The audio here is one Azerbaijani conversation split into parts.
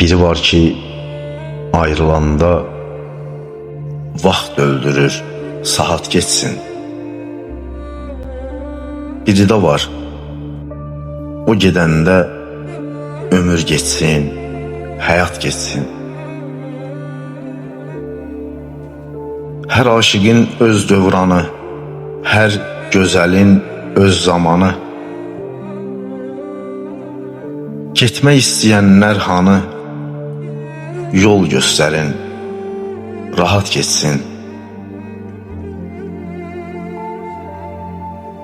Biri var ki, ayrılanda vaxt öldürür, saat geçsin. Biri də var, o gedəndə ömür geçsin, həyat geçsin. Hər aşiqin öz dövranı, hər gözəlin öz zamanı. Getmək istəyənlər hanı, yol göstərin, rahat geçsin.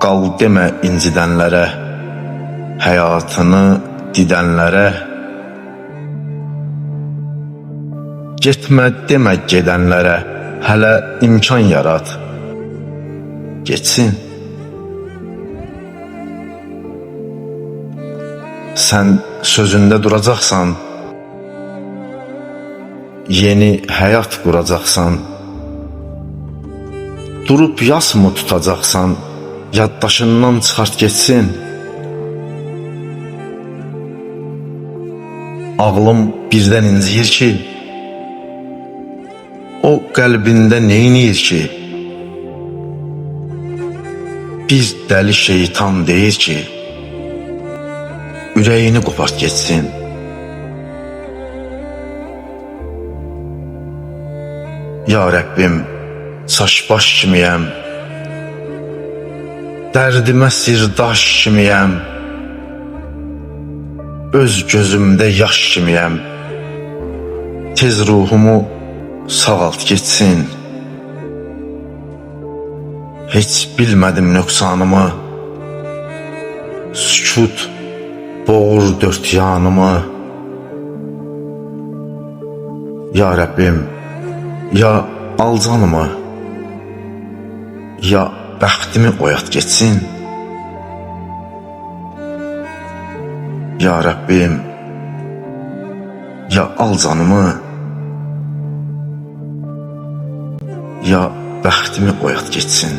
Qal demə incidənlərə, həyatını didənlərə. Getmə demə gedənlərə, hələ imkan yarat, geçsin. Sən sözündə duracaqsan, yeni həyat quracaqsan. Durub yas mı tutacaqsan, yaddaşından çıxart geçsin. Ağlım birdən inciyir ki, o qəlbində neyniyir ki? Bir dəli şeytan deyir ki, ürəyini qopart geçsin. Ya Rəbbim, saç baş kimiyəm, dərdimə sirdaş kimiyəm, öz gözümdə yaş kimiyəm, tez ruhumu sağalt geçsin. Heç bilmədim nöqsanımı, sükut boğur dörd yanımı. Ya Rəbbim, ya al canımı, ya bəxtimi oyat geçsin. Ya Rəbbim, ya al canımı, ya bəxtimi oyat geçsin.